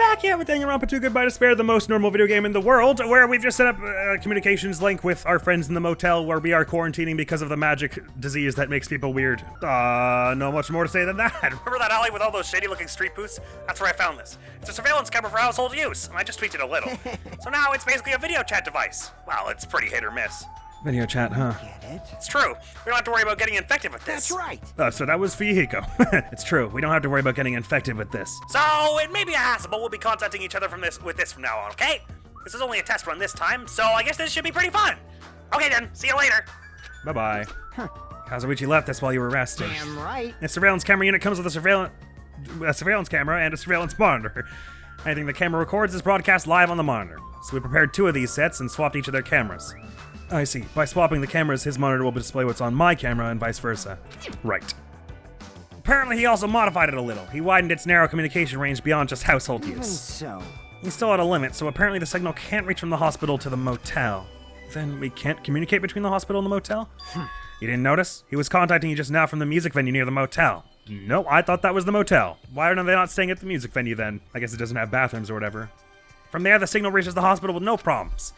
back here with Danganronpa 2 Goodbye Despair, the most normal video game in the world, where we've just set up a communications link with our friends in the motel where we are quarantining because of the magic disease that makes people weird. No much more to say than that. Remember that alley with all those shady-looking street booths? That's where I found this. It's a surveillance camera for household use, and I just tweaked it a little. So now it's basically a video chat device. Well, it's pretty hit or miss. Video chat, huh? Get it? It's true. We don't have to worry about getting infected with this. That's right. So that was Fuyuhiko. It's true. We don't have to worry about getting infected with this. So it may be a hassle, but we'll be contacting each other with this from now on, okay? This is only a test run this time, so I guess this should be pretty fun. Okay then, see you later. Bye-bye. Huh. Kazuichi left us while you were arrested. Damn right. The surveillance camera unit comes with a surveillance camera and a surveillance monitor. Anything the camera records is broadcast live on the monitor. So we prepared 2 of these sets and swapped each of their cameras. I see. By swapping the cameras, his monitor will display what's on my camera and vice versa. Right. Apparently he also modified it a little. He widened its narrow communication range beyond just household Even use. so. He's still at a limit, so apparently the signal can't reach from the hospital to the motel. Then we can't communicate between the hospital and the motel? You didn't notice? He was contacting you just now from the music venue near the motel. No, I thought that was the motel. Why are they not staying at the music venue then? I guess it doesn't have bathrooms or whatever. From there, the signal reaches the hospital with no problems.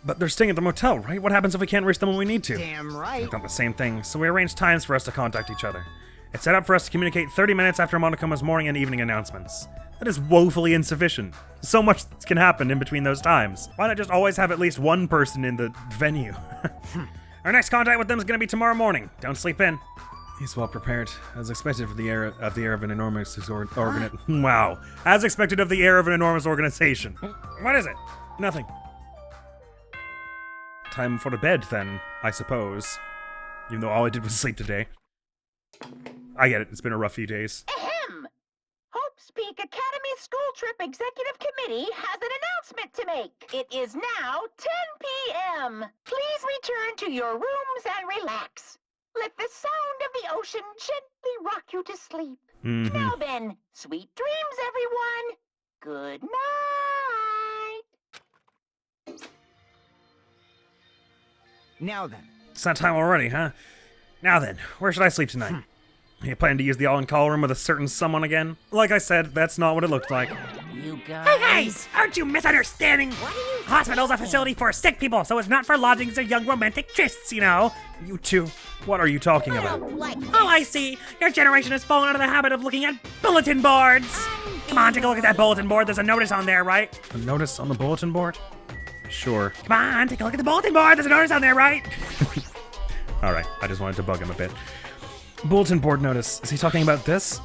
But they're staying at the motel, right? What happens if we can't reach them when we need to? Damn right. It's not the same thing, so we arranged times for us to contact each other. It's set up for us to communicate 30 minutes after Monokoma's morning and evening announcements. That is woefully insufficient. So much can happen in between those times. Why not just always have at least one person in the venue? Our next contact with them is going to be tomorrow morning. Don't sleep in. He's well prepared, as expected for the air of an enormous organization. Wow. As expected of the air of an enormous organization. What is it? Nothing. Time for the bed, then, I suppose. Even though all I did was sleep today. I get it. It's been a rough few days. Ahem! Hope's Peak Academy School Trip Executive Committee has an announcement to make. It is now 10 p.m. Please return to your rooms and relax. Let the sound of the ocean gently rock you to sleep. Now then, sweet dreams, everyone. Good night. Now then. It's that time already, huh? Now then, where should I sleep tonight? You plan to use the all-in-call room with a certain someone again? Like I said, that's not what it looked like. You guys. Hey guys! Aren't you misunderstanding? What are you Hospital's a thinking? facility for sick people, so it's not for lodgings or young romantic trysts, you know? You two, what are you talking about? Oh, I see. Your generation has fallen out of the habit of looking at bulletin boards. Come on, take a look at that bulletin board. There's a notice on there, right? A notice on the bulletin board? Sure. Come on, take a look at the bulletin board. There's a notice on there, right? Alright, I just wanted to bug him a bit. Bulletin board notice. Is he talking about this?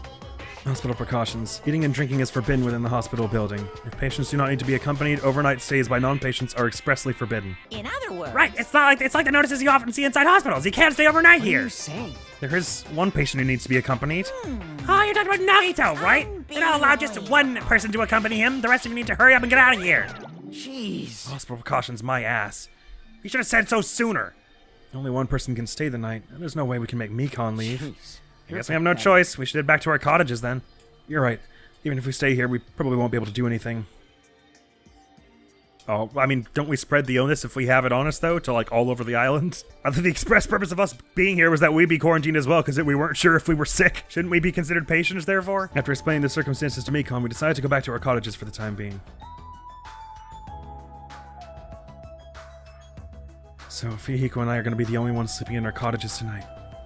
Hospital precautions. Eating and drinking is forbidden within the hospital building. If patients do not need to be accompanied, overnight stays by non-patients are expressly forbidden. In other words. Right, it's like the notices you often see inside hospitals. You can't stay overnight What are here. you saying? There is one patient who needs to be accompanied. Oh, you're talking about Nagito, right? They're not allowed just one person to accompany him. The rest of you need to hurry up and get out of here. Jeez. Hospital precautions, my ass. You should have said so sooner. Only one person can stay the night, and there's no way we can make Mikon leave. Jeez. I guess we have no choice. We should head back to our cottages then. You're right. Even if we stay here, we probably won't be able to do anything. Oh, I mean, don't we spread the illness if we have it on us, though, to, like, all over the island? I think the express purpose of us being here was that we be quarantined as well, because we weren't sure if we were sick. Shouldn't we be considered patients, therefore? After explaining the circumstances to Mikon, we decided to go back to our cottages for the time being. So, Fuyuhiko and I are going to be the only ones sleeping in our cottages tonight.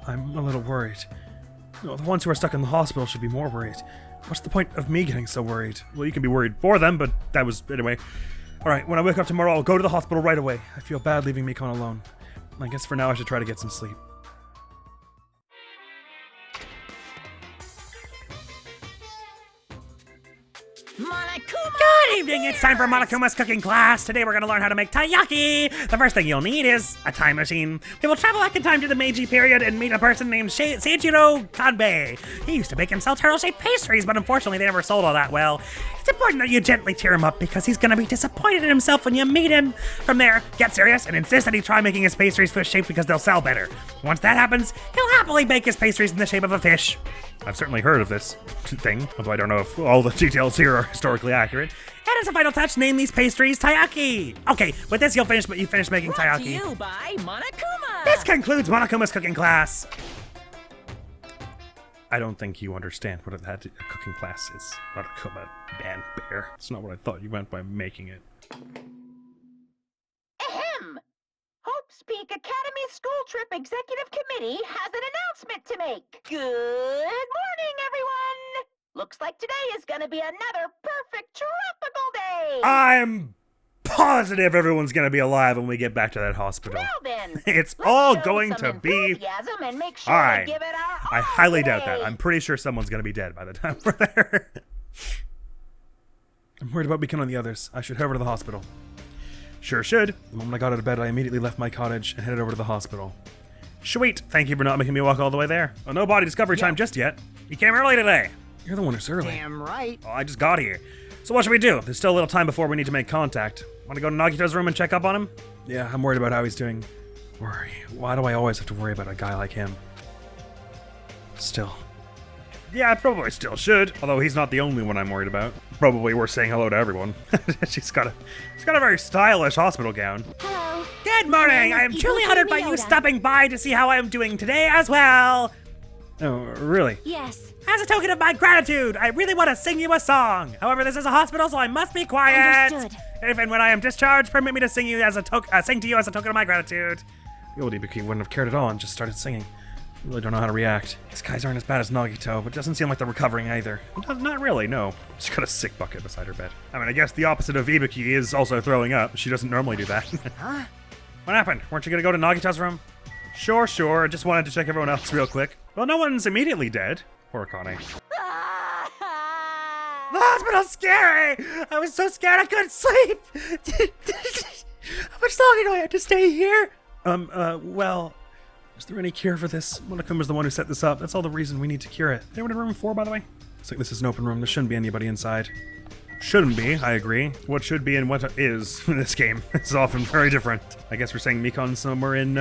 I'm a little worried. No, the ones who are stuck in the hospital should be more worried. What's the point of me getting so worried? Well, you can be worried for them, but that was... Anyway. Alright, when I wake up tomorrow, I'll go to the hospital right away. I feel bad leaving Mikon alone. I guess for now I should try to get some sleep. Monokuma! Good evening, it's time for Monokuma's cooking class. Today we're going to learn how to make taiyaki. The first thing you'll need is a time machine. We will travel back in time to the Meiji period and meet a person named Seijiro Kanbei. He used to bake and sell turtle-shaped pastries, but unfortunately they never sold all that well. It's important that you gently cheer him up because he's going to be disappointed in himself when you meet him. From there, get serious and insist that he try making his pastries fish-shaped because they'll sell better. Once that happens, he'll happily bake his pastries in the shape of a fish. I've certainly heard of this thing, although I don't know if all the details here are historically accurate. And as a final touch, name these pastries taiyaki. Okay, with this you finish making Brought to taiyaki. you by Monokuma. This concludes Monokuma's cooking class. I don't think you understand what a cooking class is. Not a band bear. It's not what I thought you meant by making it. Ahem! Hope's Peak Academy School Trip Executive Committee has an announcement to make. Good morning, everyone! Looks like today is gonna be another perfect tropical day! I'm positive everyone's gonna be alive when we get back to that hospital. Well then, It's let's all show going some to be enthusiasm and make sure fine. to give it our I all highly doubt that. today. I'm pretty sure someone's gonna be dead by the time we're there. I'm worried about Mikon and the others. I should head over to the hospital. Sure should. The moment I got out of bed, I immediately left my cottage and headed over to the hospital. Sweet. Thank you for not making me walk all the way there. Well, no body discovery time just yet. You came early today. You're the one who's early. Damn right. Oh, I just got here. So what should we do? There's still a little time before we need to make contact. Want to go to Nagito's room and check up on him? Yeah, I'm worried about how he's doing. Worry. Why do I always have to worry about a guy like him? Still. Yeah, I probably still should. Although he's not the only one I'm worried about. Probably worth saying hello to everyone. She's got a very stylish hospital gown. Hello. Good morning! I am truly honored by you stopping by to see how I am doing today as well. Oh, really? Yes. As a token of my gratitude, I really want to sing you a song. However, this is a hospital, so I must be quiet. Understood. If and when I am discharged, permit me to sing you as sing to you as a token of my gratitude. The old Ibuki wouldn't have cared at all and just started singing. I really don't know how to react. These guys aren't as bad as Nagito, but it doesn't seem like they're recovering either. Not really, no. She's got a sick bucket beside her bed. I mean, I guess the opposite of Ibuki is also throwing up. She doesn't normally do that. Huh? What happened? Weren't you gonna go to Nagito's room? Sure. I just wanted to check everyone else real quick. Well, no one's immediately dead. Poor Connie. The hospital's scary! I was so scared I couldn't sleep! How much longer do I have to stay here? Well, is there any cure for this? Monokuma's the one who set this up. That's all the reason we need to cure it. Anyone in room 4, by the way? Looks like this is an open room. There shouldn't be anybody inside. Shouldn't be, I agree. What should be and what is in this game is often very different. I guess we're saying Mikon's somewhere in,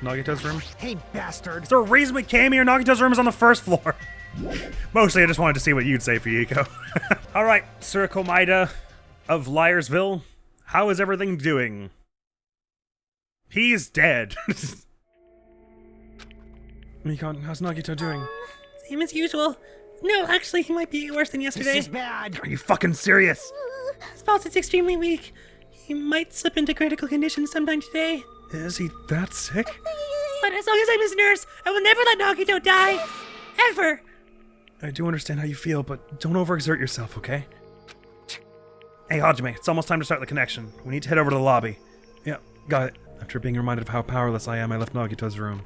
Nagito's room? Hey, bastard. Is there a reason we came here? Nagito's room is on the first floor. Mostly I just wanted to see what you'd say, Fuyiko. Alright, Sir Komaida of Liarsville, how is everything doing? He's dead. Mikon, how's Nagito doing? Same as usual. No, actually, he might be worse than yesterday. This is bad. Are you fucking serious? His pulse is extremely weak. He might slip into critical condition sometime today. Is he that sick? But as long as I'm his nurse, I will never let Nagito die. Ever. I do understand how you feel, but don't overexert yourself, okay? Hey, Hajime, it's almost time to start the connection. We need to head over to the lobby. Yeah, got it. After being reminded of how powerless I am, I left Nagito's room.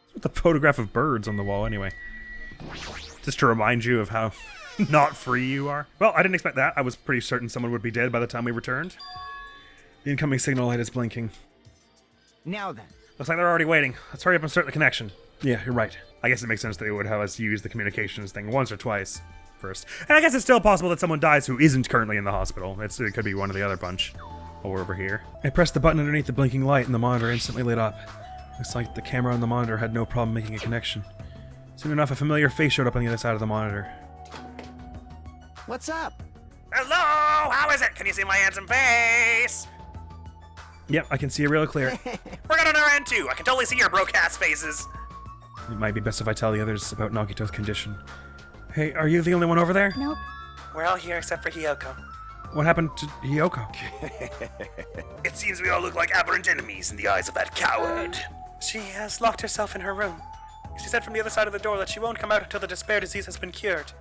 What's with the photograph of birds on the wall, anyway? Just to remind you of how not free you are? Well, I didn't expect that. I was pretty certain someone would be dead by the time we returned. The incoming signal light is blinking. Now then. Looks like they're already waiting. Let's hurry up and start the connection. Yeah, you're right. I guess it makes sense that they would have us use the communications thing once or twice first. And I guess it's still possible that someone dies who isn't currently in the hospital. It could be one of the other bunch. While we're over here. I pressed the button underneath the blinking light and the monitor instantly lit up. Looks like the camera on the monitor had no problem making a connection. Soon enough, a familiar face showed up on the other side of the monitor. What's up? Hello! How is it? Can you see my handsome face? Yep, I can see it real clear. We're good on our end too. I can totally see your broke-ass faces. It might be best if I tell the others about Nagito's condition. Hey, are you the only one over there? Nope. We're all here except for Hiyoko. What happened to Hiyoko? It seems we all look like aberrant enemies in the eyes of that coward. She has locked herself in her room. She said from the other side of the door that she won't come out until the despair disease has been cured.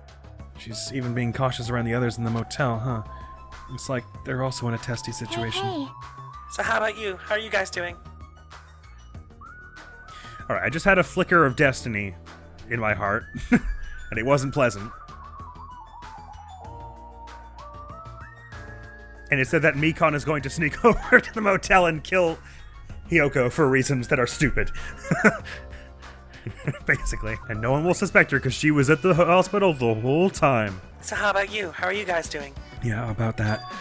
She's even being cautious around the others in the motel, huh? Looks like they're also in a testy situation. Hey. So how about you? How are you guys doing? Alright, I just had a flicker of destiny in my heart, and it wasn't pleasant. And it said that Mikon is going to sneak over to the motel and kill Hiyoko for reasons that are stupid. Basically. And no one will suspect her because she was at the hospital the whole time. So how about you? How are you guys doing? Yeah, about that.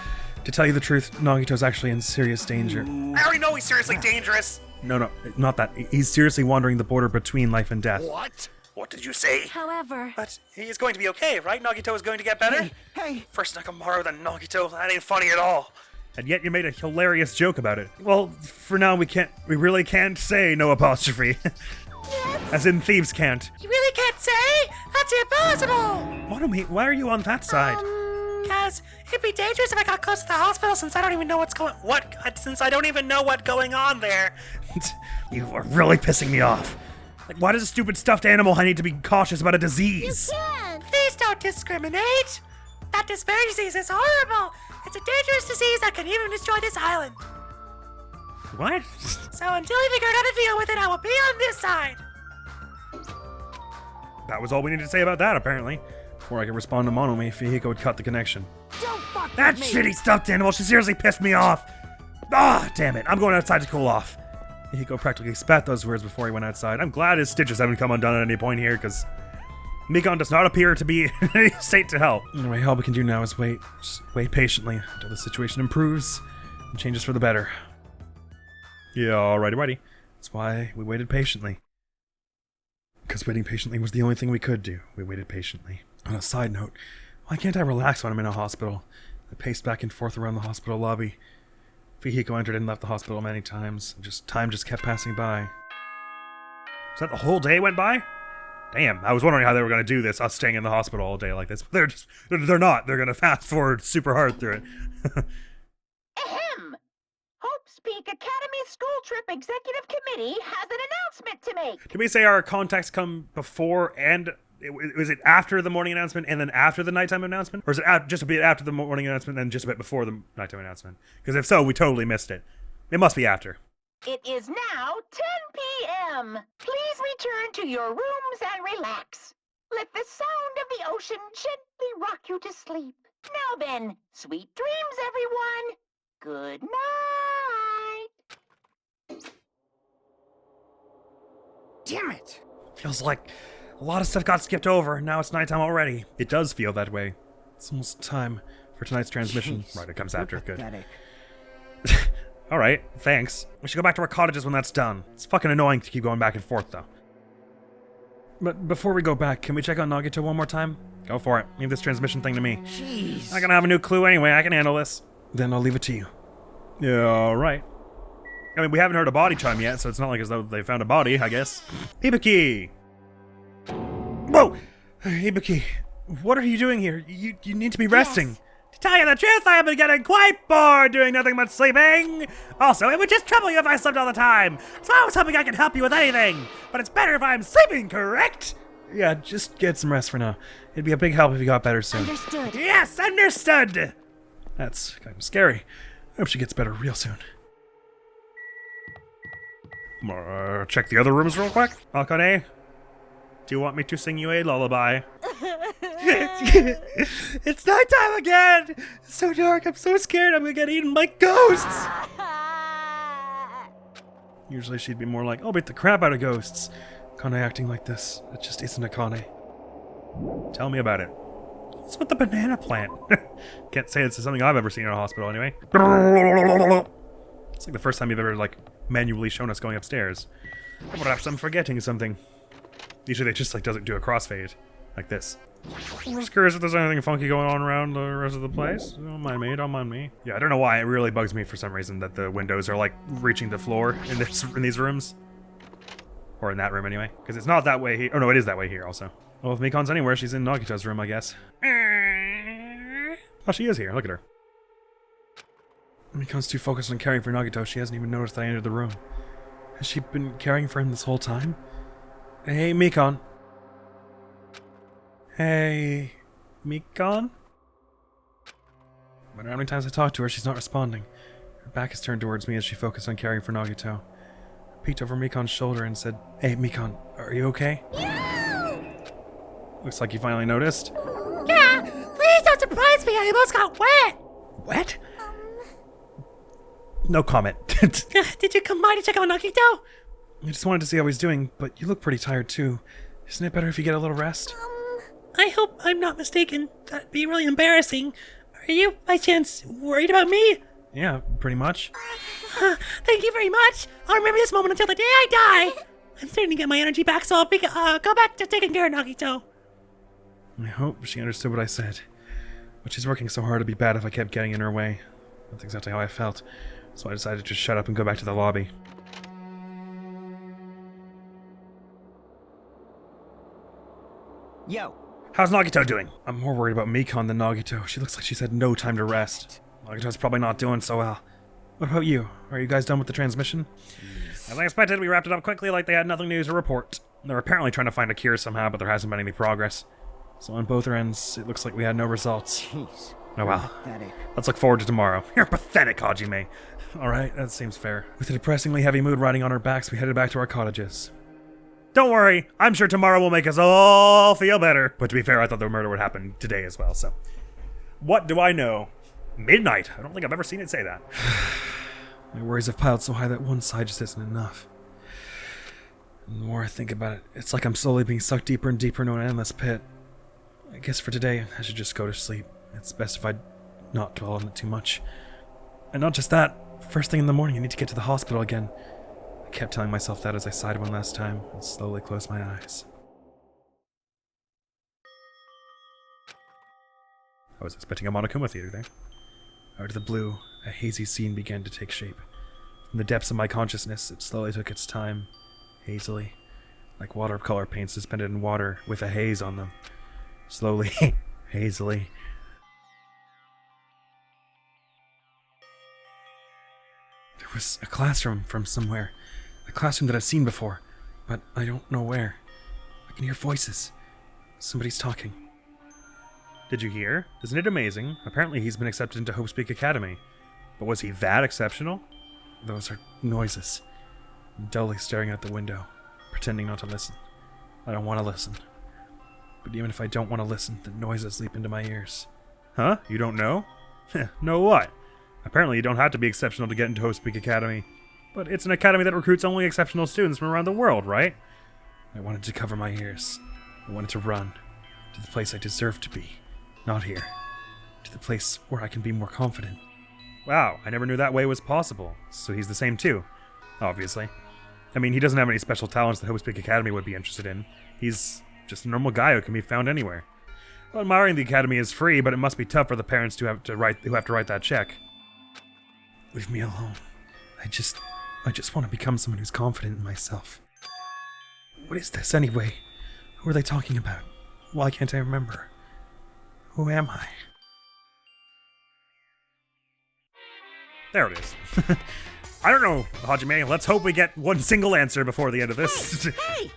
To tell you the truth, Nagito's actually in serious danger. I already know he's seriously dangerous! No, not that. He's seriously wandering the border between life and death. What? What did you say? However. But he's going to be okay, right? Nagito is going to get better? Hey. First Nakamura, then Nagito. That ain't funny at all. And yet you made a hilarious joke about it. Well, for now we really can't say no apostrophe. Yes. As in thieves can't. You really can't say? That's impossible! Monomi, why are you on that side? Guys, it'd be dangerous if I got close to the hospital since I don't even know since I don't even know what's going on there. You are really pissing me off. Like, why does a stupid stuffed animal I need to be cautious about a disease? Please don't discriminate. That very disease is horrible. It's a dangerous disease that can even destroy this island. What? So until we figure out how to deal with it, I will be on this side. That was all we needed to say about that, apparently. Before I could respond to Monomi, Fihiko would cut the connection. Don't fuck That with me. shitty stuffed animal, she seriously pissed me off. Ah, damn it, I'm going outside to cool off. Fihiko practically spat those words before he went outside. I'm glad his stitches haven't come undone at any point here, because Mikon does not appear to be in any state to help. Anyway, all we can do now is wait. Just wait patiently until the situation improves and changes for the better. Yeah, alrighty. That's why we waited patiently. Because waiting patiently was the only thing we could do. We waited patiently. On a side note, why can't I relax when I'm in a hospital? I paced back and forth around the hospital lobby. Fihiko entered and left the hospital many times. Time just kept passing by. Is that the whole day went by? Damn, I was wondering how they were going to do this, us staying in the hospital all day like this. They're not. They're going to fast forward super hard through it. Ahem! Hope's Peak Academy School Trip Executive Committee has an announcement to make. Did we say our contacts come before and... Was it after the morning announcement and then after the nighttime announcement? Or is it just a bit after the morning announcement and then just a bit before the nighttime announcement? Because if so, we totally missed it. It must be after. It is now 10 p.m. Please return to your rooms and relax. Let the sound of the ocean gently rock you to sleep. Now then, sweet dreams, everyone. Good night. Damn it. Feels like a lot of stuff got skipped over, and now it's nighttime already. It does feel that way. It's almost time for tonight's transmission. Jeez, Right, it comes after. Good. Pathetic. Alright, thanks. We should go back to our cottages when that's done. It's fucking annoying to keep going back and forth, though. But before we go back, can we check on Nagito one more time? Go for it. Leave this transmission thing to me. Jeez. I'm gonna have a new clue anyway. I can handle this. Then I'll leave it to you. Yeah, alright. I mean, we haven't heard a body chime yet, so it's not like as though they found a body, I guess. Hibiki! Whoa! Hibiki, what are you doing here? You need to be resting. Yes. To tell you the truth, I have been getting quite bored doing nothing but sleeping. Also, it would just trouble you if I slept all the time. So I was hoping I could help you with anything. But it's better if I'm sleeping, correct? Yeah, just get some rest for now. It'd be a big help if you got better soon. Understood. Yes, understood! That's kind of scary. I hope she gets better real soon. Check the other rooms real quick. Akane, do you want me to sing you a lullaby? It's nighttime again! It's so dark, I'm so scared I'm gonna get eaten by ghosts! Usually she'd be more like, I'll beat the crap out of ghosts. Akane acting like this, it just isn't Akane. Tell me about it. What's with the banana plant? Can't say it's something I've ever seen in a hospital anyway. It's like the first time you've ever, manually shown us going upstairs. Perhaps I'm forgetting something. Usually they just, doesn't do a crossfade. Like this. I'm just curious if there's anything funky going on around the rest of the place. Don't mind me. Yeah, I don't know why. It really bugs me for some reason that the windows are, reaching the floor in these rooms. Or in that room, anyway. Because it's not that way here. Oh, no, it is that way here, also. Well, if Mikon's anywhere, she's in Nagito's room, I guess. Oh, she is here. Look at her. Mikon's too focused on caring for Nagito, she hasn't even noticed that I entered the room. Has she been caring for him this whole time? Hey, Mikon. Hey, Mikon? No matter how many times I talk to her, she's not responding. Her back is turned towards me as she focused on caring for Nagito. I peeked over Mikon's shoulder and said, Hey, Mikon, are you okay? Yeah! Looks like you finally noticed. Yeah, please don't surprise me. I almost got wet. Wet? No comment. Did you come by to check on Nagito? I just wanted to see how he's doing, but you look pretty tired too. Isn't it better if you get a little rest? I hope I'm not mistaken. That'd be really embarrassing. Are you, by chance, worried about me? Yeah, pretty much. Thank you very much. I'll remember this moment until the day I die. I'm starting to get my energy back, so I'll go back to taking care of Nagito. I hope she understood what I said. But she's working so hard it'd be bad if I kept getting in her way. That's exactly how I felt. So I decided to shut up and go back to the lobby. Yo. How's Nagito doing? I'm more worried about Mikon than Nagito. She looks like she's had no time to rest. Nagito's probably not doing so well. What about you? Are you guys done with the transmission? As I expected, we wrapped it up quickly like they had nothing new to report. They're apparently trying to find a cure somehow, but there hasn't been any progress. So on both our ends, it looks like we had no results. Jeez. Oh well. Pathetic. Let's look forward to tomorrow. You're pathetic, Hajime. Alright, that seems fair. With a depressingly heavy mood riding on our backs, we headed back to our cottages. Don't worry, I'm sure tomorrow will make us all feel better. But to be fair, I thought the murder would happen today as well, so. What do I know? Midnight. I don't think I've ever seen it say that. My worries have piled so high that one side just isn't enough. And the more I think about it, it's like I'm slowly being sucked deeper and deeper into an endless pit. I guess for today, I should just go to sleep. It's best if I not dwell on it too much. And not just that, first thing in the morning I need to get to the hospital again. I kept telling myself that as I sighed one last time and slowly closed my eyes. I was expecting a Monokuma theater there. Out of the blue, a hazy scene began to take shape. From the depths of my consciousness, it slowly took its time, hazily, like watercolor paint suspended in water with a haze on them. Slowly, hazily. There was a classroom from somewhere. A classroom that I've seen before, but I don't know where. I can hear voices. Somebody's talking. Did you hear? Isn't it amazing? Apparently he's been accepted into Hope's Peak Academy. But was he that exceptional? Those are noises. I'm dully staring out the window, pretending not to listen. I don't want to listen. But even if I don't want to listen, the noises leap into my ears. Huh? You don't know? Know what? Apparently you don't have to be exceptional to get into Hope's Peak Academy. But it's an academy that recruits only exceptional students from around the world, right? I wanted to cover my ears. I wanted to run to the place I deserve to be. Not here. To the place where I can be more confident. Wow, I never knew that way was possible. So he's the same too, obviously. I mean, he doesn't have any special talents that Hope's Peak Academy would be interested in. He's just a normal guy who can be found anywhere. Well, admiring the academy is free, but it must be tough for the parents who have to write that check. Leave me alone. I just want to become someone who's confident in myself. What is this anyway? Who are they talking about? Why can't I remember? Who am I? There it is. I don't know, Hajime. Let's hope we get one single answer before the end of this. Hey!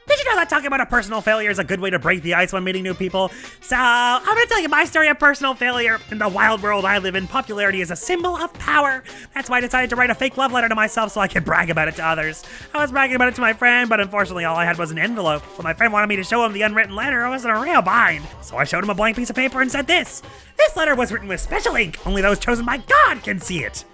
Did you know that talking about a personal failure is a good way to break the ice when meeting new people? So, I'm gonna tell you my story of personal failure. In the wild world I live in, popularity is a symbol of power. That's why I decided to write a fake love letter to myself so I could brag about it to others. I was bragging about it to my friend, but unfortunately all I had was an envelope. When my friend wanted me to show him the unwritten letter, I was in a real bind. So I showed him a blank piece of paper and said this. This letter was written with special ink. Only those chosen by God can see it.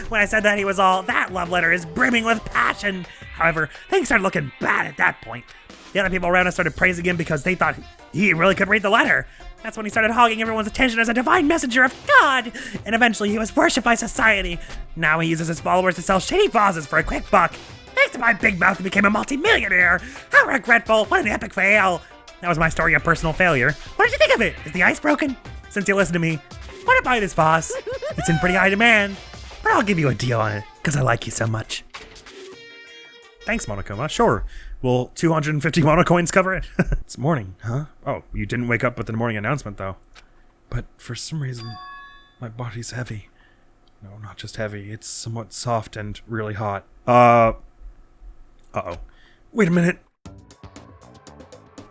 When I said that, he was all, that love letter is brimming with passion. However, things started looking bad at that point. The other people around us started praising him because they thought he really could read the letter. That's when he started hogging everyone's attention as a divine messenger of God. And eventually he was worshipped by society. Now he uses his followers to sell shitty vases for a quick buck. Thanks to my big mouth, he became a multi-millionaire. How regretful. What an epic fail. That was my story of personal failure. What did you think of it? Is the ice broken? Since you listened to me, want to buy this vase? It's in pretty high demand, but I'll give you a deal on it because I like you so much. Thanks, Monokuma. Sure. Will 250 monocoins cover it? It's morning, huh? Oh, you didn't wake up with the morning announcement, though. But for some reason, my body's heavy. No, not just heavy. It's somewhat soft and really hot. Uh-oh. Wait a minute.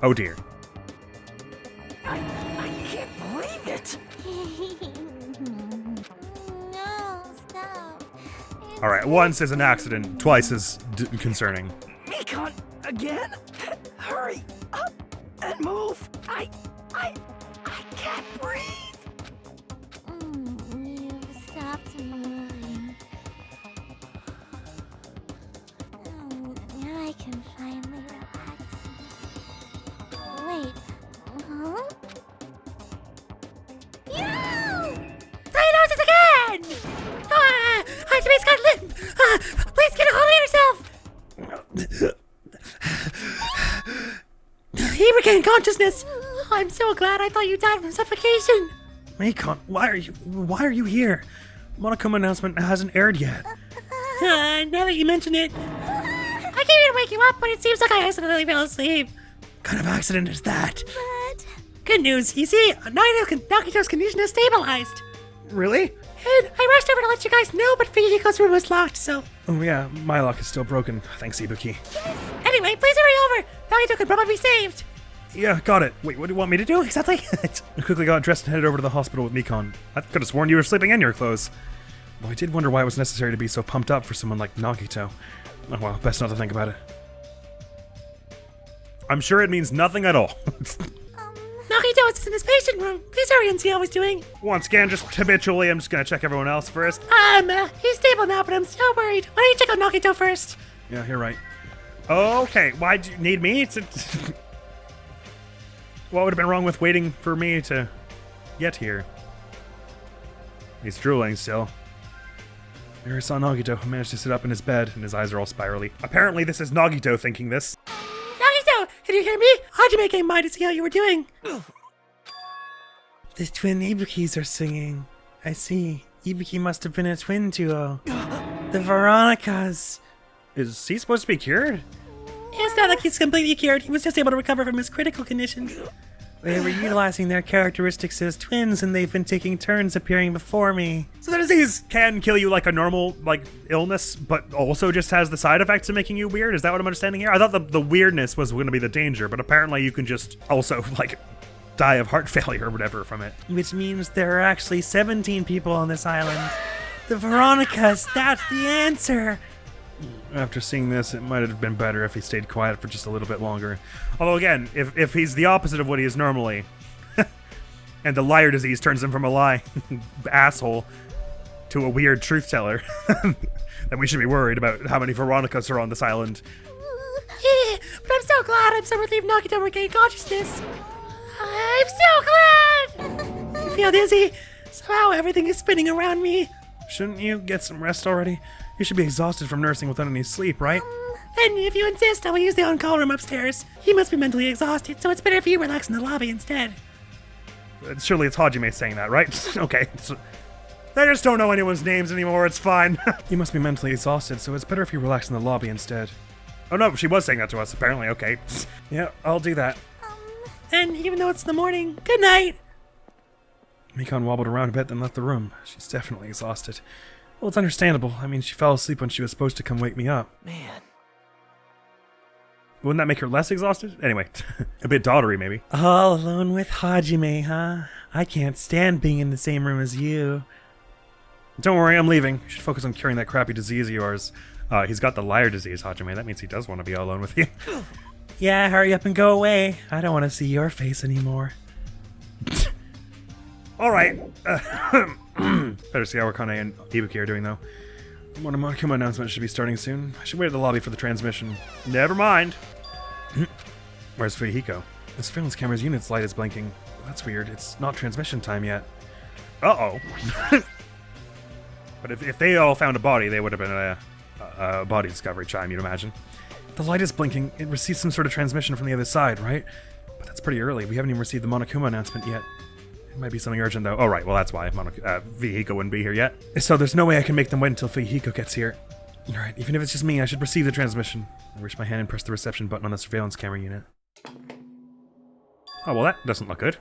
Oh, dear. I can't believe it. No, stop. All right, once is an accident, twice is concerning. Mikon, again? Hurry up and move. I can't breathe. You stopped moving. Now I can finally relax. Wait, huh? Diagnosis again! Hajime's got limp! Please get a hold of yourself! He regained consciousness! I'm so glad. I thought you died from suffocation! Mikon, why are you here? Monokuma announcement hasn't aired yet. Now that you mention it, I came here to wake you up, but it seems like I accidentally fell asleep. kind of accident is that? But... Good news, you see, Nagito's condition is stabilized. Really? And I rushed over to let you guys know, but Fuyuhiko's room was locked, so... Oh yeah, my lock is still broken. Thanks, Ibuki. Anyway, please hurry over. Nagito could probably be saved. Yeah, got it. Wait, what do you want me to do exactly? I quickly got dressed and headed over to the hospital with Mikon. I could have sworn you were sleeping in your clothes. Well, I did wonder why it was necessary to be so pumped up for someone like Nagito. Oh well, best not to think about it. I'm sure it means nothing at all. Nagito is in his patient room. Please hurry and see how he's doing. Once again, just habitually, I'm just gonna check everyone else first. He's stable now, but I'm still worried. Why don't you check out Nagito first? Yeah, you're right. Okay, why do you need me? What would have been wrong with waiting for me to get here? He's drooling still. There I saw Nagito, who managed to sit up in his bed, and his eyes are all spirally. Apparently this is Nagito thinking this. Nagito, can you hear me? Hajime came by to see how you were doing. The twin Ibukis are singing. I see. Ibuki must have been a twin duo. The Veronicas. Is he supposed to be cured? It's not like he's completely cured. He was just able to recover from his critical condition. They were utilizing their characteristics as twins, and they've been taking turns appearing before me. So the disease can kill you like a normal, illness, but also just has the side effects of making you weird? Is that what I'm understanding here? I thought the weirdness was going to be the danger, but apparently you can just also, die of heart failure or whatever from it. Which means there are actually 17 people on this island. The Veronicas, that's the answer! After seeing this, it might have been better if he stayed quiet for just a little bit longer. Although again, if he's the opposite of what he is normally, and the liar disease turns him from a lie asshole to a weird truth teller, then we should be worried about how many Veronicas are on this island. Yeah, but I'm so glad. I'm so relieved Nagito regained consciousness. I'm so glad! I feel dizzy. Somehow everything is spinning around me. Shouldn't you get some rest already? You should be exhausted from nursing without any sleep, right? And if you insist, I will use the on-call room upstairs. He must be mentally exhausted, so it's better if you relax in the lobby instead. Surely it's Hajime saying that, right? Okay. I just don't know anyone's names anymore, it's fine. You must be mentally exhausted, so it's better if you relax in the lobby instead. Oh no, she was saying that to us, apparently, okay. Yeah, I'll do that. And even though it's the morning, good night. Mikon wobbled around a bit, then left the room. She's definitely exhausted. Well, it's understandable. I mean, she fell asleep when she was supposed to come wake me up. Man. Wouldn't that make her less exhausted? Anyway, a bit doddery, maybe. All alone with Hajime, huh? I can't stand being in the same room as you. Don't worry, I'm leaving. You should focus on curing that crappy disease of yours. He's got the liar disease, Hajime. That means he does want to be all alone with you. Yeah, hurry up and go away. I don't want to see your face anymore. All right. Better see how Akane and Ibuki are doing, though. Monokuma announcement should be starting soon. I should wait at the lobby for the transmission. Never mind. Where's Fuyuhiko? The surveillance camera's unit's light is blinking. That's weird. It's not transmission time yet. Uh-oh. But if they all found a body, they would have been a body discovery chime, you'd imagine. The light is blinking. It received some sort of transmission from the other side, right? But that's pretty early. We haven't even received the Monokuma announcement yet. It might be something urgent, though. Oh, right. Well, that's why Fuyuhiko wouldn't be here yet. So there's no way I can make them wait until Fuyuhiko gets here. All right. Even if it's just me, I should receive the transmission. I reach my hand and press the reception button on the surveillance camera unit. Oh, well, that doesn't look good.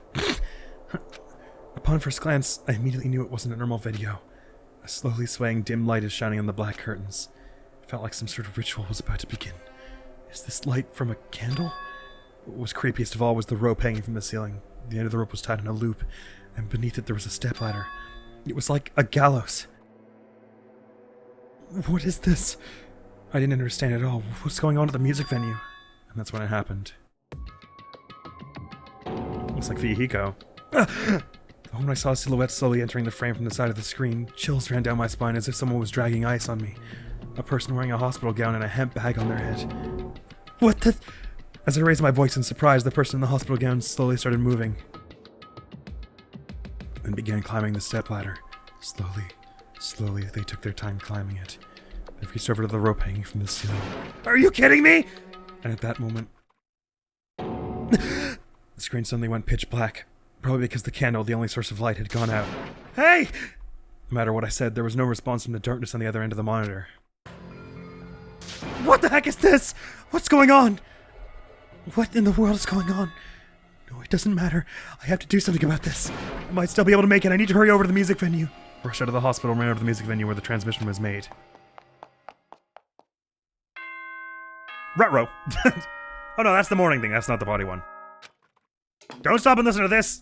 Upon first glance, I immediately knew it wasn't a normal video. A slowly swaying dim light is shining on the black curtains. It felt like some sort of ritual was about to begin. Is this light from a candle? What was creepiest of all was the rope hanging from the ceiling. The end of the rope was tied in a loop, and beneath it there was a stepladder. It was like a gallows. What is this? I didn't understand at all. What's going on at the music venue? And that's when it happened. Looks like Fuyuhiko. When I saw a silhouette slowly entering the frame from the side of the screen, chills ran down my spine as if someone was dragging ice on me. A person wearing a hospital gown and a hemp bag on their head. What the... As I raised my voice in surprise, the person in the hospital gown slowly started moving. And began climbing the stepladder. Slowly, they took their time climbing it. They reached over to the rope hanging from the ceiling. Are you kidding me? And at that moment... the screen suddenly went pitch black. Probably because the candle, the only source of light, had gone out. Hey! No matter what I said, there was no response from the darkness on the other end of the monitor. What the heck is this? What's going on? What in the world is going on? No, it doesn't matter. I have to do something about this. I might still be able to make it. I need to hurry over to the music venue. Rushed out of the hospital, ran over to the music venue where the transmission was made. Ruh-roh. Oh no, that's the morning thing. That's not the body one. Don't stop and listen to this.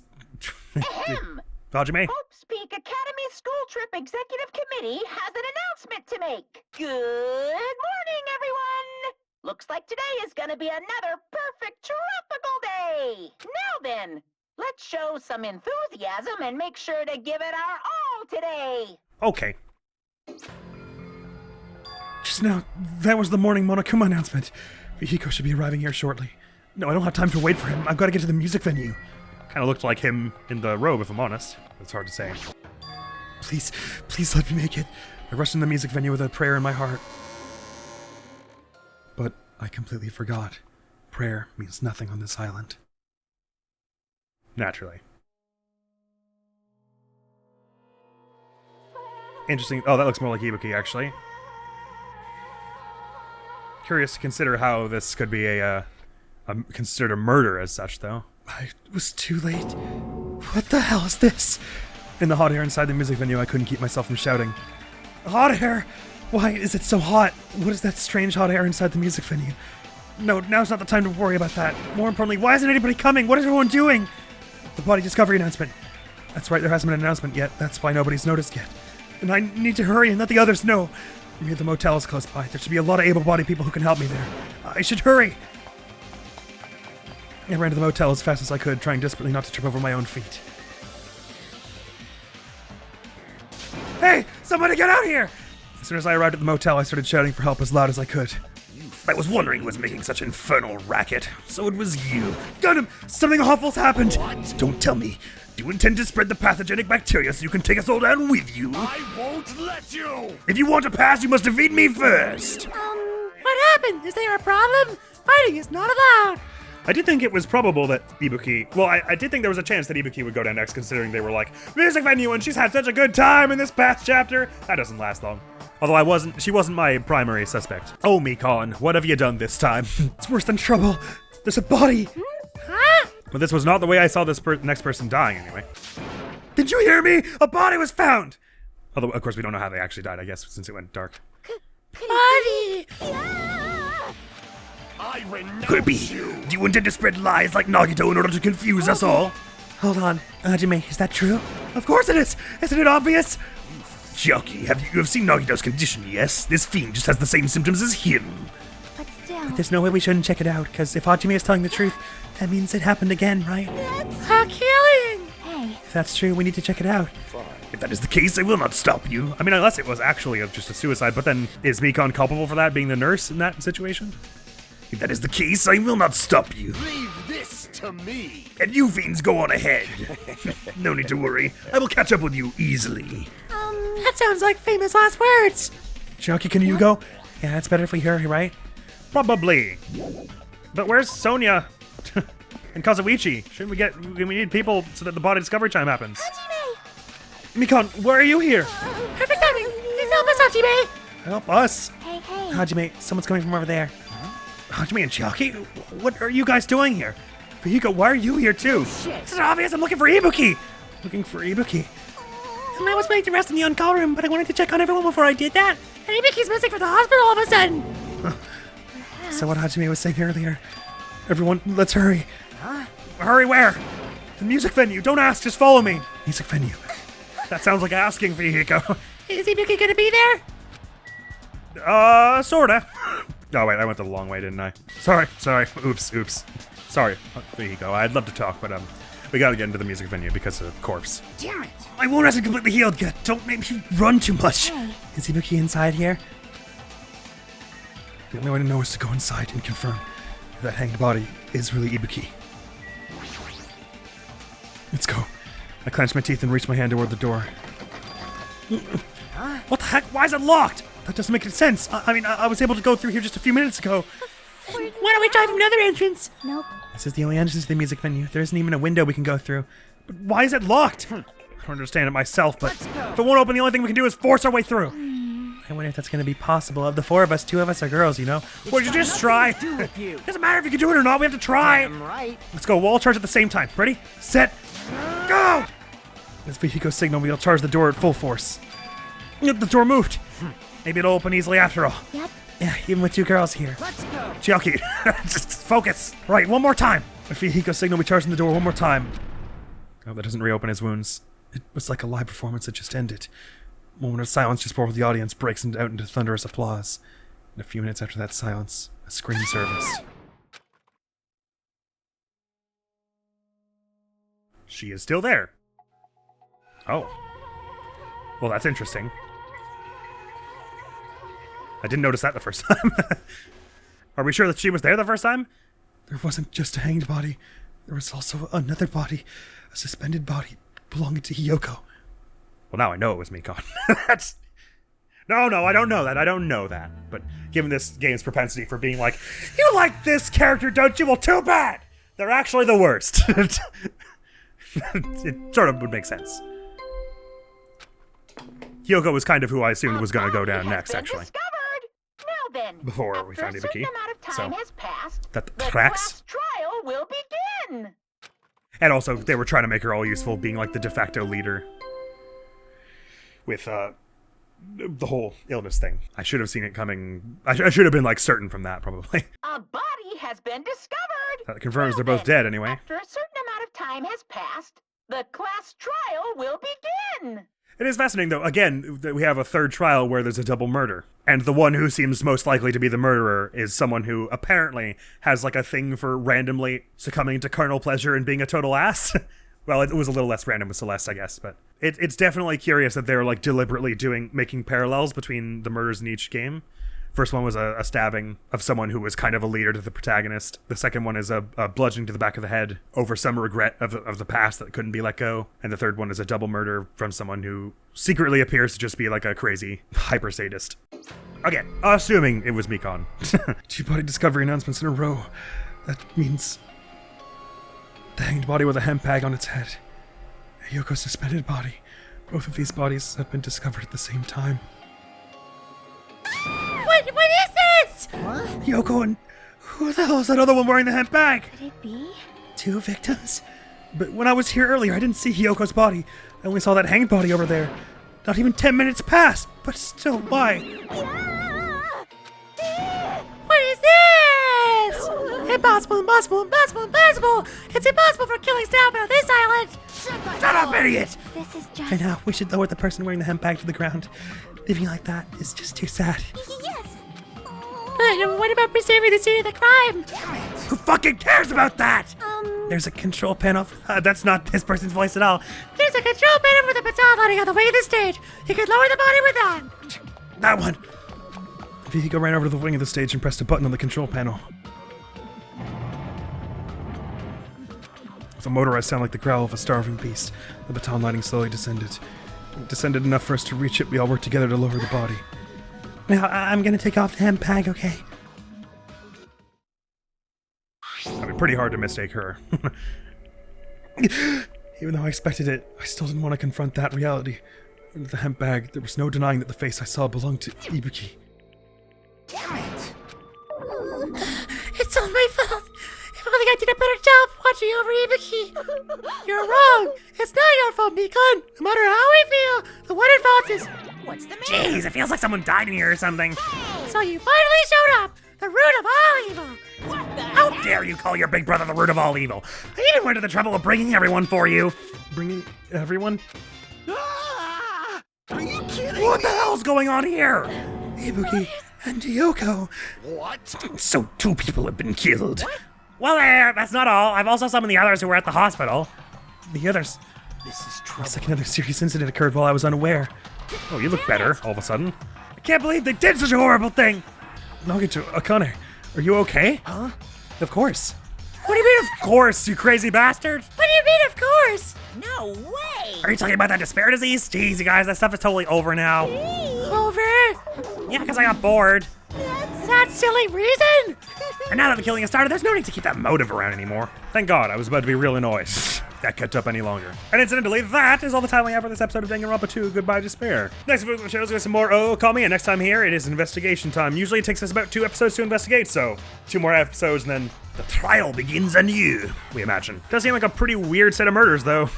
Ahem. Hajime? Hope's Peak Academy School Trip Executive Committee has an announcement to make. Good morning, everyone! Looks like today is gonna be another perfect tropical day. Now then, let's show some enthusiasm and make sure to give it our all today. Okay. Just now, that was the morning Monokuma announcement. Hiko should be arriving here shortly. No, I don't have time to wait for him. I've got to get to the music venue. Kind of looked like him in the robe, if I'm honest. It's hard to say. Please, please let me make it. I rushed in the music venue with a prayer in my heart. But I completely forgot. Prayer means nothing on this island. Naturally. Interesting. Oh, that looks more like Ibuki, actually. Curious to consider how this could be considered a murder as such, though. I was too late. What the hell is this? In the hot air inside the music venue, I couldn't keep myself from shouting. Hot air? Why is it so hot? What is that strange hot air inside the music venue? No, now's not the time to worry about that. More importantly, why isn't anybody coming? What is everyone doing? The body discovery announcement. That's right, there hasn't been an announcement yet. That's why nobody's noticed yet. And I need to hurry and let the others know. I'm here, the motel is close by. There should be a lot of able-bodied people who can help me there. I should hurry. I ran to the motel as fast as I could, trying desperately not to trip over my own feet. Hey! Somebody get out here! As soon as I arrived at the motel, I started shouting for help as loud as I could. I was wondering who was making such infernal racket. So it was you. Got him! Something awful's happened! What? Don't tell me. Do you intend to spread the pathogenic bacteria so you can take us all down with you? I won't let you! If you want to pass, you must defeat me first! What happened? Is there a problem? Fighting is not allowed. I did think it was probable that Ibuki... Well, I did think there was a chance that Ibuki would go down next, considering they were like, music venue, and she's had such a good time in this past chapter. That doesn't last long. Although she wasn't my primary suspect. Oh, me, Colin, what have you done this time? It's worse than trouble. There's a body. Huh? But this was not the way I saw this next person dying, anyway. Did you hear me? A body was found! Although, of course, we don't know how they actually died, I guess, since it went dark. Body. I renounce Kirby, you! do you intend to spread lies like Nagito in order to confuse us all? Hold on, Hajime, is that true? Of course it is! Isn't it obvious? Chucky, you have seen Nagito's condition, yes? This fiend just has the same symptoms as him. But still... But there's no way we shouldn't check it out, because if Hajime is telling the truth, that means it happened again, right? A killing. Hey, If that's true, we need to check it out. Fine. If that is the case, I will not stop you. I mean, unless it was actually just a suicide, but then is Mikon culpable for that, being the nurse in that situation? If that is the case, I will not stop you. Leave this to me! And you fiends go on ahead. No need to worry. I will catch up with you easily. That sounds like famous last words. Chucky, can you go? Yeah, it's better if we hurry, right? Probably. But where's Sonia? And Kazuichi? We need people so that the body discovery time happens. Mikon, where are you here? Perfect timing. Please help us, Hajime. Help us. hey, hey. Hajime, someone's coming from over there. Hajime and Chucky? What are you guys doing here? Fihiko, why are you here too? It's obvious, I'm looking for Ibuki! Looking for Ibuki? I was planning to rest in the on-call room, but I wanted to check on everyone before I did that. And Ibuki's missing from the hospital all of a sudden. So what Hajime was saying earlier. Everyone, let's hurry. Hurry where? The music venue. Don't ask, just follow me. Music venue. That sounds like asking, Fihiko. Is Ibuki gonna be there? Sorta. Oh wait, I went the long way, didn't I? Sorry. Oops. Sorry, Fihiko. I'd love to talk, but we gotta get into the music venue because of corpse. Damn it. My wound hasn't completely healed yet. Don't make me run too much. Hey. Is Ibuki inside here? The only way to know is to go inside and confirm if that hanged body is really Ibuki. Let's go. I clenched my teeth and reached my hand toward the door. What the heck? Why is it locked? That doesn't make any sense. I mean, I was able to go through here just a few minutes ago. Why don't we try from another entrance? Nope. This is the only entrance to the music venue. There isn't even a window we can go through. But why is it locked? I don't understand it myself, but if it won't open, the only thing we can do is force our way through. I wonder if that's gonna be possible. Of the 4 of us, 2 of us are girls, you know? Would you just try? Doesn't matter if you can do it or not, we have to try. I'm right. Let's go, we'll all charge at the same time. Ready, set, go! This vehicle signal, we'll charge the door at full force. Yep, the door moved. Maybe it'll open easily after all. Yep. Yeah, even with 2 girls here. Let's go. Chiaki, just focus. Right, one more time. If vehicle signal, we charge the door one more time. Oh, that doesn't reopen his wounds. It was like a live performance that just ended. A moment of silence just before the audience breaks out into thunderous applause. And a few minutes after that silence, a screen surfaced. She is still there. Oh. Well, that's interesting. I didn't notice that the first time. Are we sure that she was there the first time? There wasn't just a hanged body. There was also another body. A suspended body belonging to Hiyoko. Well, now I know it was Mikon. That's... No, I don't know that. I don't know that. But given this game's propensity for being like, you like this character, don't you? Well, too bad. They're actually the worst. It sort of would make sense. Hiyoko was kind of who I assumed was going to go down next, actually. Discovered. Now then, Before we found after a Ibuki. certain amount of time has passed, That the tracks. class trial will begin. And also, they were trying to make her all useful, being like the de facto leader. With, the whole illness thing. I should have seen it coming. I should have been, like, certain from that, probably. A body has been discovered. That confirms Now they're both then, dead, anyway. After a certain amount of time has passed, the class trial will begin. It is fascinating, though, again, that we have a third trial where there's a double murder. And the one who seems most likely to be the murderer is someone who apparently has, like, a thing for randomly succumbing to carnal pleasure and being a total ass. Well, it was a little less random with Celeste, I guess, but it's definitely curious that they're, like, deliberately making parallels between the murders in each game. First one was a stabbing of someone who was kind of a leader to the protagonist. The second one is a bludgeoning to the back of the head over some regret of the past that couldn't be let go. And the third one is a double murder from someone who secretly appears to just be like a crazy hyper sadist. Okay, assuming it was Mikon. 2 body discovery announcements in a row. That means the hanged body with a hemp bag on its head. Yoko's suspended body. Both of these bodies have been discovered at the same time. What is this? What? Yoko and... Who the hell is that other one wearing the hemp bag? Could it be? 2 victims? But when I was here earlier, I didn't see Hiyoko's body. I only saw that hanged body over there. Not even 10 minutes passed. But still, why? What is this? Impossible, impossible, impossible, impossible! It's impossible for killings to happen on this island! Shut up, idiot! This is I just... know, we should lower the person wearing the hemp bag to the ground. Living like that is just too sad. Yes! But what about preserving the scene of the crime? Who fucking cares about that? There's a control panel. That's not this person's voice at all. There's a control panel for the baton lighting on the way to the stage. You can lower the body with that. That one. Vehicle ran over to the wing of the stage and pressed a button on the control panel. With a motorized sound like the growl of a starving beast, the baton lighting slowly descended. It descended enough for us to reach it. We all worked together to lower the body. Now, I'm gonna take off the hemp bag, okay? I mean, pretty hard to mistake her. Even though I expected it, I still didn't want to confront that reality. Under the hemp bag, there was no denying that the face I saw belonged to Ibuki. Damn it! It's all my fault. If only I did a better job watching over Ibuki. You're wrong. It's not your fault, Mikon. No matter how we feel, the one at fault is... What's the matter? Jeez, it feels like someone died in here or something. So you finally showed up. The root of all evil. What the How dare you call your big brother the root of all evil? I even went to the trouble of bringing everyone for you. Bringing everyone? Ah! Are you kidding What me? the hell's going on here? Ibuki and Yoko. What? So 2 people have been killed. Well, that's not all. I've also summoned the others who were at the hospital. The others. This is trouble. Looks like another serious incident occurred while I was unaware. Oh, you look better all of a sudden. I can't believe they did such a horrible thing. Nagato, Akane, are you okay? Huh? Of course. What do you mean, of course, you crazy bastard? What do you mean, of course? No way! Are you talking about that despair disease? Jeez, you guys, that stuff is totally over now. Over? Yeah, because I got bored. That silly reason? And now that the killing has started, there's no need to keep that motive around anymore. Thank God, I was about to be real annoyed. that kept up any longer. And incidentally, that is all the time we have for this episode of Danganronpa 2, Goodbye Despair. Next week on the show is some more Oh Call Me, and next time here it is investigation time. Usually it takes us about 2 episodes to investigate, so 2 more episodes and then the trial begins anew, we imagine. Does seem like a pretty weird set of murders, though.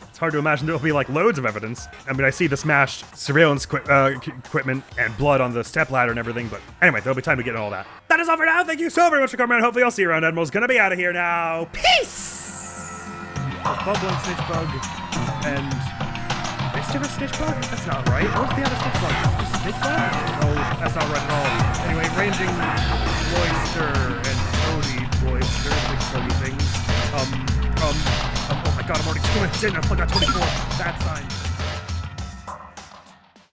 It's hard to imagine there'll be like loads of evidence. I mean, I see the smashed surveillance equipment and blood on the stepladder and everything, but anyway, there'll be time to get all that. That is all for now. Thank you so very much for coming around. Hopefully I'll see you around. Admiral's gonna be out of here now. Peace! Bubbling snitch bug and mischievous snitch bug? That's not right. What's the other snitch bug? Just snitch bug? No, that's not right at all. Anyway, ranging Loister and Toady Loister, big silly things. Oh my god, I'm already 2 minutes in. I forgot 24. Bad sign.